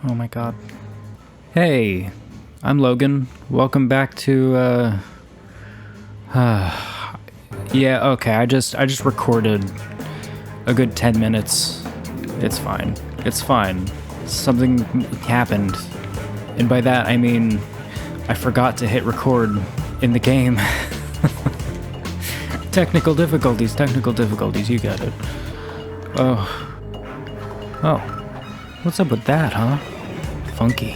Oh my god. Hey, I'm Logan. Welcome back to, yeah, okay, I just recorded a good 10 minutes. It's fine. It's fine. Something happened. And by that, I mean, I forgot to hit record in the game. Technical difficulties, you got it. Oh. What's up with that, huh? Funky.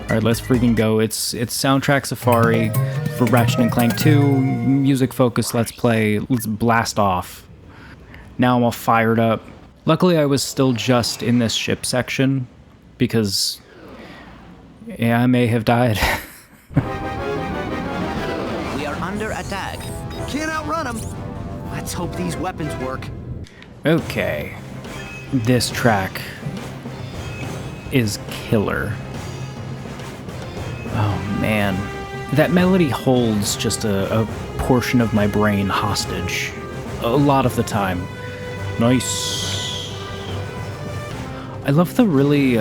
Alright, let's freaking go. It's Soundtrack Safari for Ratchet Clank 2, music focus, let's play, let's blast off. Now I'm all fired up. Luckily I was still just in this ship section, because, yeah, I may have died. We are under attack. Can't outrun them. Let's hope these weapons work. Okay. This track is killer. Oh man. That melody holds just a portion of my brain hostage. A lot of the time. Nice. I love the really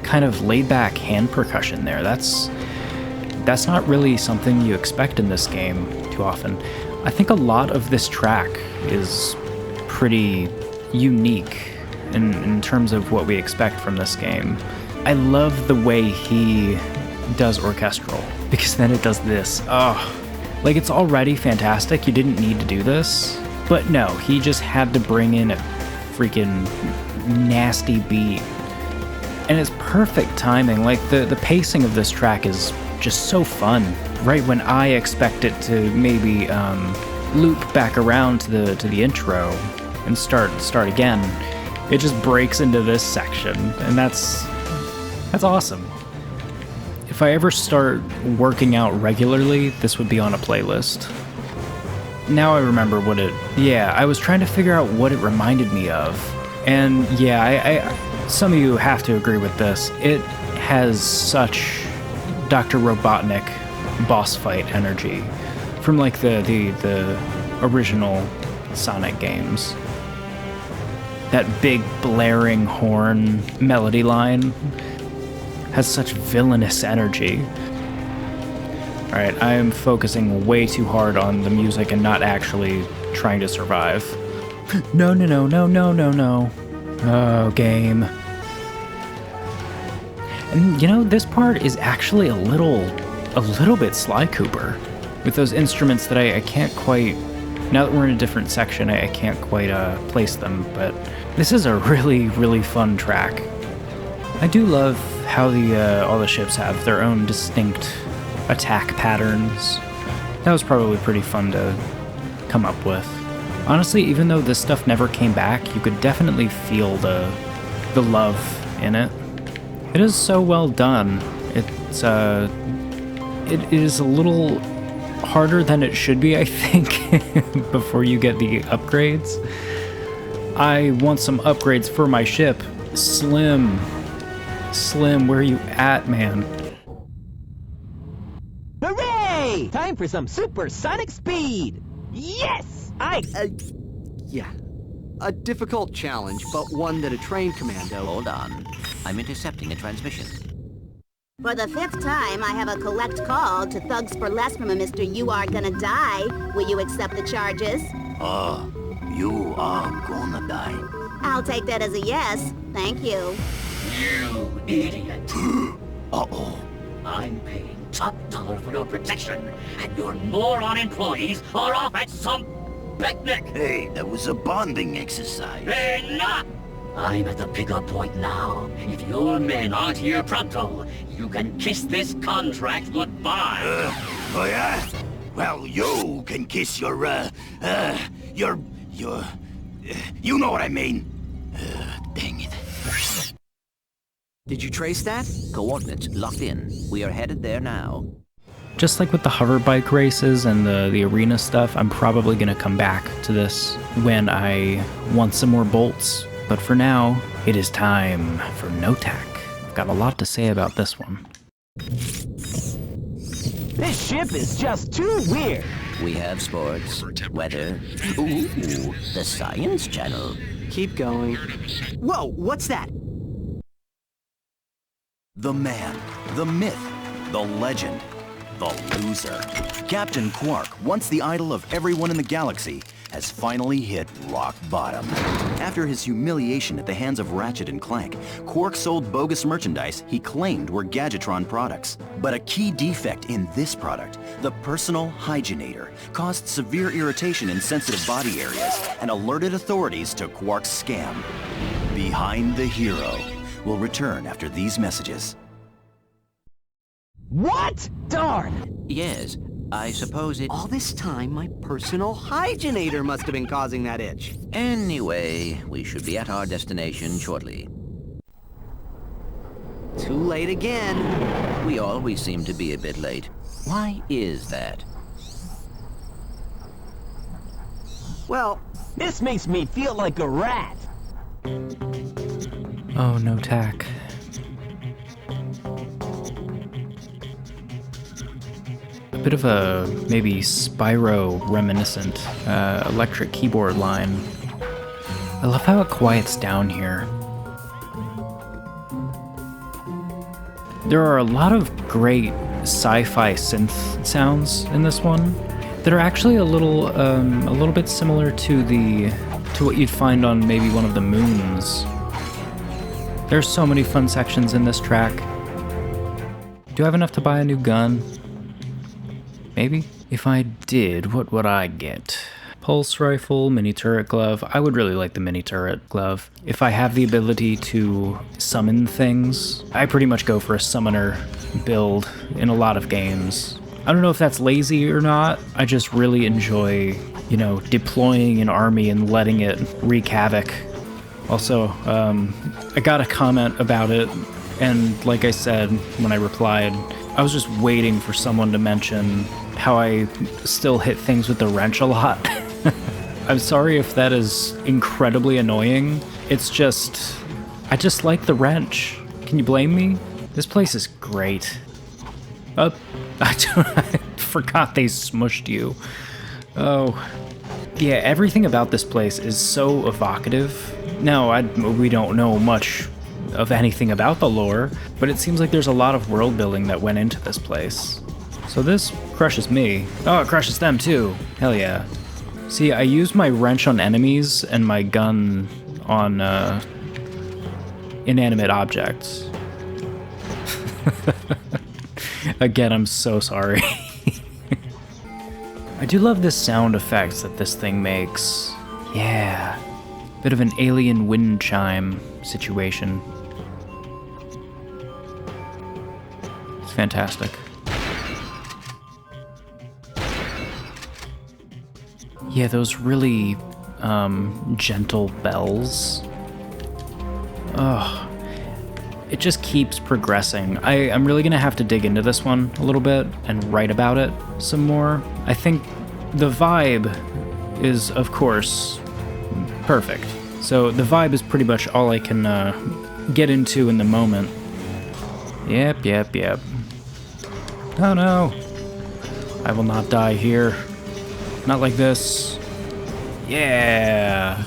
kind of laid-back hand percussion there. That's not really something you expect in this game too often. I think a lot of this track is pretty unique in terms of what we expect from this game. I love the way he does orchestral, because then it does this. Oh, like it's already fantastic, you didn't need to do this, but no, he just had to bring in a freaking nasty beat. And it's perfect timing, like the pacing of this track is just so fun. Right when I expect it to maybe loop back around to the intro and start again, it just breaks into this section, and that's awesome. If I ever start working out regularly, this would be on a playlist. Now I remember what it... Yeah, I was trying to figure out what it reminded me of. And yeah, I some of you have to agree with this. It has such Dr. Robotnik boss fight energy from like the original Sonic games. That big blaring horn melody line has such villainous energy. Alright, I am focusing way too hard on the music and not actually trying to survive. No. Oh, game. And you know, this part is actually a little bit Sly Cooper. With those instruments that I can't quite... Now that we're in a different section, I can't quite place them, but this is a really, really fun track. I do love how all the ships have their own distinct attack patterns. That was probably pretty fun to come up with. Honestly, even though this stuff never came back, you could definitely feel the love in it. It is so well done. It is a little harder than it should be, I think, before you get the upgrades. I want some upgrades for my ship. Slim, where are you at, man? Hooray! Time for some supersonic speed! Yes! Yeah. A difficult challenge, but one that a trained commando... Hold on. I'm intercepting a transmission. For the 5th time, I have a collect call to Thugs for Less from a Mr. You Are Gonna Die. Will you accept the charges? You are gonna die. I'll take that as a yes. Thank you. You idiot. Uh-oh. I'm paying top dollar for your protection, and your moron employees are off at some picnic. Hey, that was a bonding exercise. Enough! I'm at the pickup point now. If your men aren't here pronto, you can kiss this contract goodbye. Oh yeah? Well, you can kiss your, you know what I mean. Dang it. Did you trace that? Coordinates locked in. We are headed there now. Just like with the hover bike races and the arena stuff, I'm probably gonna come back to this when I want some more bolts. But for now, it is time for Notak. I've got a lot to say about this one. This ship is just too weird. We have sports, weather, ooh, the Science Channel. Keep going. Whoa, what's that? The man, the myth, the legend, the loser. Captain Quark, once the idol of everyone in the galaxy, has finally hit rock bottom. After his humiliation at the hands of Ratchet and Clank, Quark sold bogus merchandise he claimed were Gadgetron products. But a key defect in this product, the personal hygienator, caused severe irritation in sensitive body areas and alerted authorities to Quark's scam. Behind the Hero will return after these messages. What? Darn! Yes, I suppose all this time my personal hygienator must have been causing that itch. Anyway, we should be at our destination shortly. Too late again. We always seem to be a bit late. Why is that? Well, This makes me feel like a rat. Oh, Notak. A bit of a maybe Spyro reminiscent electric keyboard line. I love how it quiets down here. There are a lot of great sci-fi synth sounds in this one that are actually a little bit similar to what you'd find on maybe one of the moons. There's so many fun sections in this track. Do I have enough to buy a new gun? Maybe? If I did, what would I get? Pulse rifle, mini turret glove. I would really like the mini turret glove. If I have the ability to summon things, I pretty much go for a summoner build in a lot of games. I don't know if that's lazy or not. I just really enjoy, you know, deploying an army and letting it wreak havoc. Also, I got a comment about it, and like I said when I replied, I was just waiting for someone to mention how I still hit things with the wrench a lot. I'm sorry if that is incredibly annoying. It's just, I just like the wrench. Can you blame me? This place is great. Oh, I forgot they smushed you. Oh. Yeah, everything about this place is so evocative. Now, we don't know much of anything about the lore, but it seems like there's a lot of world building that went into this place. So this crushes me. Oh, it crushes them too. Hell yeah. See, I use my wrench on enemies and my gun on inanimate objects. Again, I'm so sorry. I do love the sound effects that this thing makes. Yeah. Bit of an alien wind chime situation. It's fantastic. Yeah, those really gentle bells. Oh, it just keeps progressing. I'm really gonna have to dig into this one a little bit and write about it some more. I think the vibe is, of course, perfect. So the vibe is pretty much all I can get into in the moment. Yep. Oh no. I will not die here. Not like this. Yeah.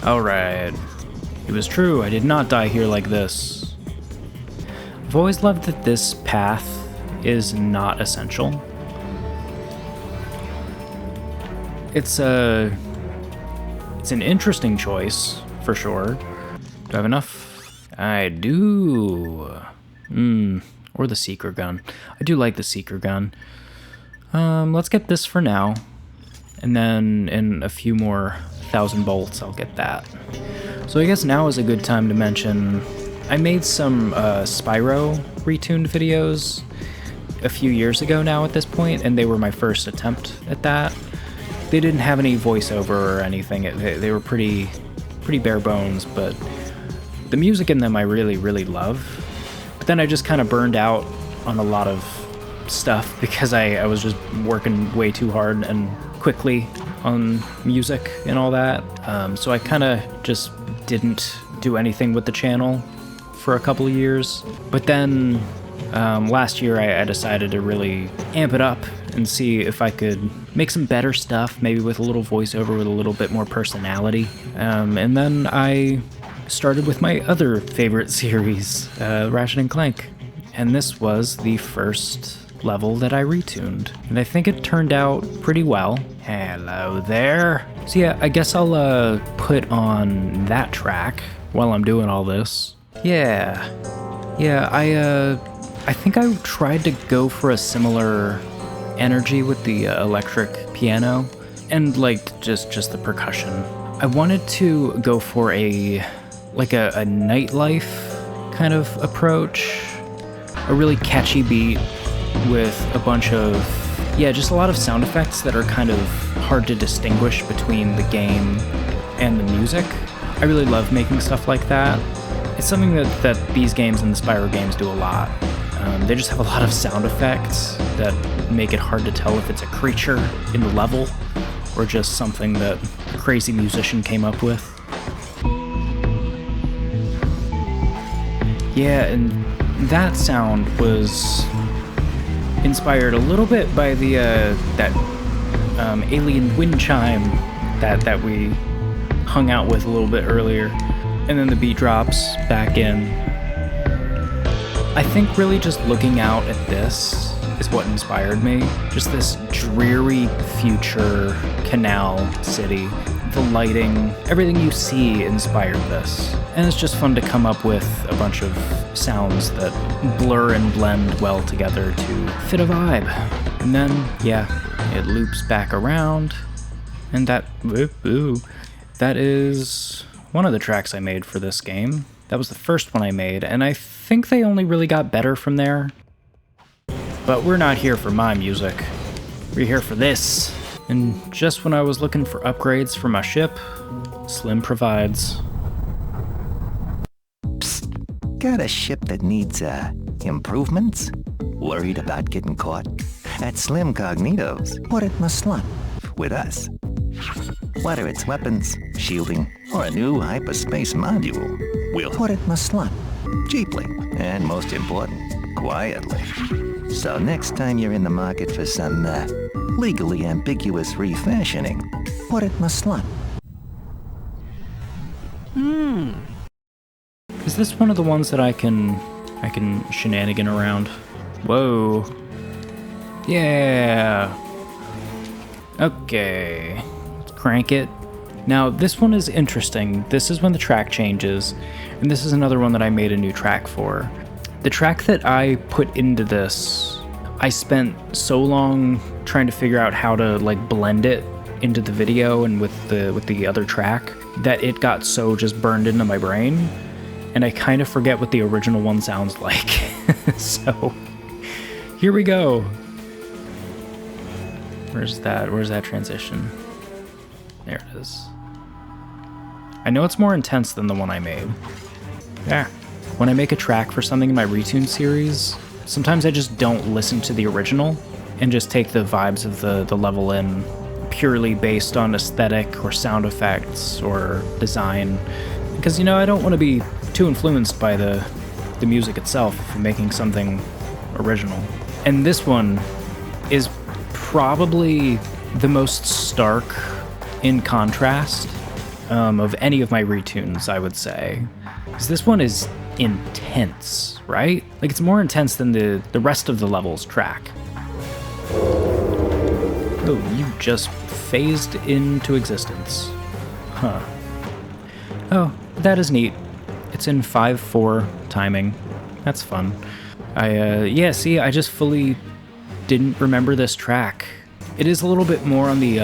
Alright. It was true, I did not die here like this. I've always loved that this path is not essential. It's an interesting choice, for sure. Do I have enough? I do. Or the seeker gun. I do like the seeker gun. Let's get this for now. And then in a few more 1,000 bolts, I'll get that. So I guess now is a good time to mention, I made some Spyro ReTuned videos a few years ago now at this point, and they were my first attempt at that. They didn't have any voiceover or anything. They were pretty bare bones, but the music in them I really, really love. But then I just kind of burned out on a lot of stuff because I was just working way too hard and quickly on music and all that. So I kind of just didn't do anything with the channel for a couple of years. But then last year I decided to really amp it up and see if I could make some better stuff, maybe with a little voiceover with a little bit more personality. And then I started with my other favorite series, Ratchet Clank. And this was the first level that I retuned. And I think it turned out pretty well. Hello there. So yeah, I guess I'll put on that track while I'm doing all this. Yeah, I think I tried to go for a similar energy with the electric piano and like just the percussion. I wanted to go for a nightlife kind of approach, a really catchy beat with a bunch of, just a lot of sound effects that are kind of hard to distinguish between the game and the music. I really love making stuff like that. It's something that these games and the Spyro games do a lot. They just have a lot of sound effects that make it hard to tell if it's a creature in the level or just something that a crazy musician came up with. Yeah, and that sound was inspired a little bit by the that alien wind chime that we hung out with a little bit earlier, and then the beat drops back in. I think really just looking out at this is what inspired me. Just this dreary future canal city. The lighting, everything you see inspired this. And it's just fun to come up with a bunch of sounds that blur and blend well together to fit a vibe. And then, it loops back around. And that is one of the tracks I made for this game. That was the first one I made, and I think they only really got better from there. But we're not here for my music. We're here for this. And just when I was looking for upgrades for my ship, Slim provides. Psst. Got a ship that needs, improvements? Worried about getting caught? At Slim Cognito's, put it in the slot with us. Whether it's weapons, shielding, or a new hyperspace module, we'll put it in the slot, cheaply, and most important, quietly. So next time you're in the market for some, legally ambiguous refashioning, put it in the slot. Is this one of the ones that I can shenanigan around? Whoa. Yeah. Okay. Let's crank it. Now, this one is interesting. This is when the track changes, and this is another one that I made a new track for. The track that I put into this, I spent so long trying to figure out how to like blend it into the video and with the other track that it got so just burned into my brain, and I kind of forget what the original one sounds like. So, here we go. Where's that transition? There it is. I know it's more intense than the one I made. Yeah. When I make a track for something in my ReTuned series, sometimes I just don't listen to the original and just take the vibes of the level in purely based on aesthetic or sound effects or design. Because, I don't want to be too influenced by the music itself if I'm making something original. And this one is probably the most stark in contrast of any of my retunes, I would say. Because this one is intense, right? Like, it's more intense than the rest of the level's track. Oh, you just phased into existence. Huh. Oh, that is neat. It's in 5/4 timing. That's fun. I just fully didn't remember this track. It is a little bit more on the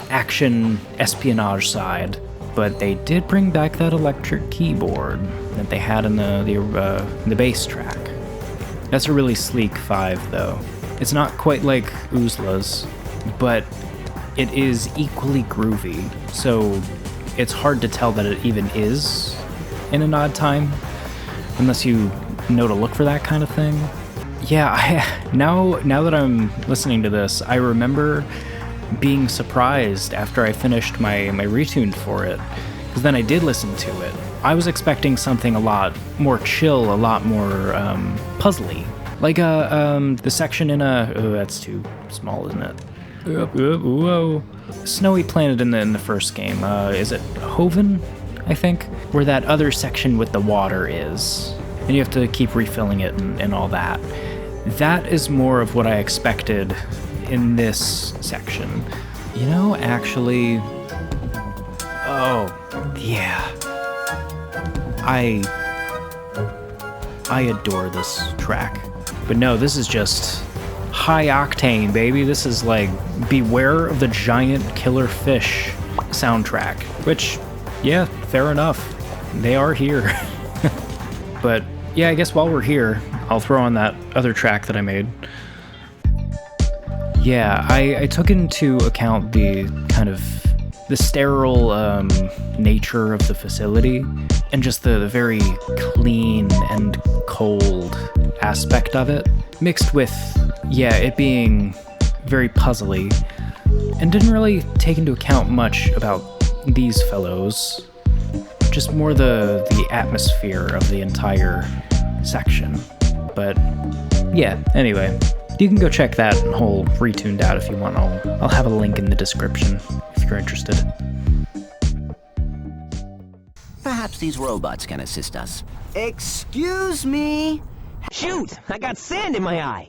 action espionage side, but they did bring back that electric keyboard that they had in the bass track. That's a really sleek 5, though. It's not quite like Oozla's, but it is equally groovy, so it's hard to tell that it even is in an odd time, unless you know to look for that kind of thing. Yeah, now that I'm listening to this, I remember being surprised after I finished my retune for it, because then I did listen to it. I was expecting something a lot more chill, a lot more puzzly, like the section in oh, that's too small, isn't it? Whoa, Snowy Planet in the first game. Is it Hoven? I think, where that other section with the water is. And you have to keep refilling it and all that. That is more of what I expected in this section. You know, actually... Oh, yeah. I adore this track. But no, this is just high octane, baby. This is like Beware of the Giant Killer Fish soundtrack, which, yeah, fair enough. They are here. But yeah, I guess while we're here, I'll throw on that other track that I made. Yeah, I took into account the kind of the sterile nature of the facility and just the very clean and cold aspect of it, mixed with, yeah, it being very puzzly, and didn't really take into account much about these fellows, just more the atmosphere of the entire section. But yeah, anyway, you can go check that whole ReTuned out if you want. I'll have a link in the description if you're interested. Perhaps these robots can assist us. Excuse me? Shoot! I got sand in my eye!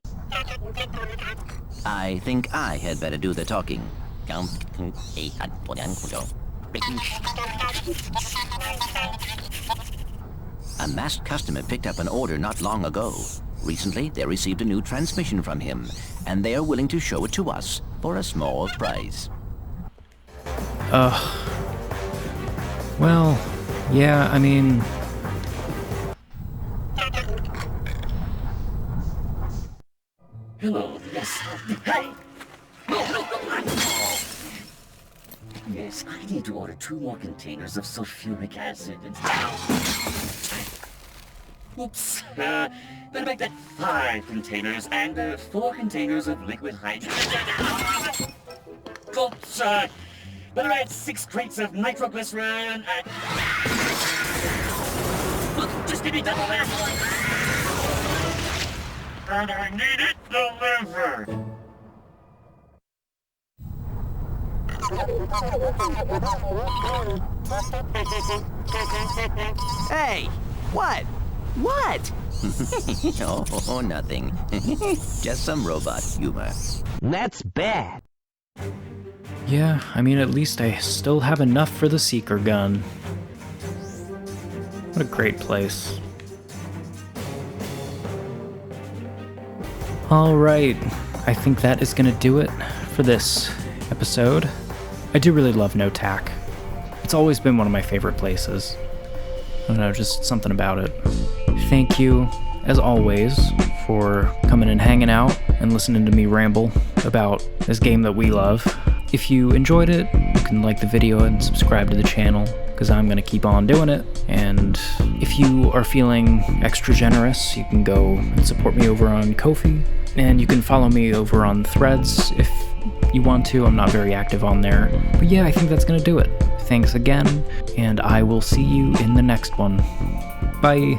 I think I had better do the talking. A masked customer picked up an order not long ago. Recently, they received a new transmission from him, and they are willing to show it to us for a small price. Well, yeah, I mean... Hello, yes. Hey! Yes, I need to order 2 more containers of sulfuric acid. Oops. Better make that 5 containers and 4 containers of liquid hydrogen. Oops. Better add 6 crates of nitroglycerin and... Just give me double that. And I need it delivered. Hey! What? What? Oh, nothing. Just some robot humor. That's bad. Yeah, I mean, at least I still have enough for the Seeker gun. What a great place. Alright, I think that is gonna do it for this episode. I do really love Notak. It's always been one of my favorite places. I don't know, just something about it. Thank you, as always, for coming and hanging out and listening to me ramble about this game that we love. If you enjoyed it, you can like the video and subscribe to the channel, because I'm going to keep on doing it. And if you are feeling extra generous, you can go and support me over on Ko-fi, and you can follow me over on Threads if you want to. I'm not very active on there. But yeah, I think that's going to do it. Thanks again, and I will see you in the next one. Bye.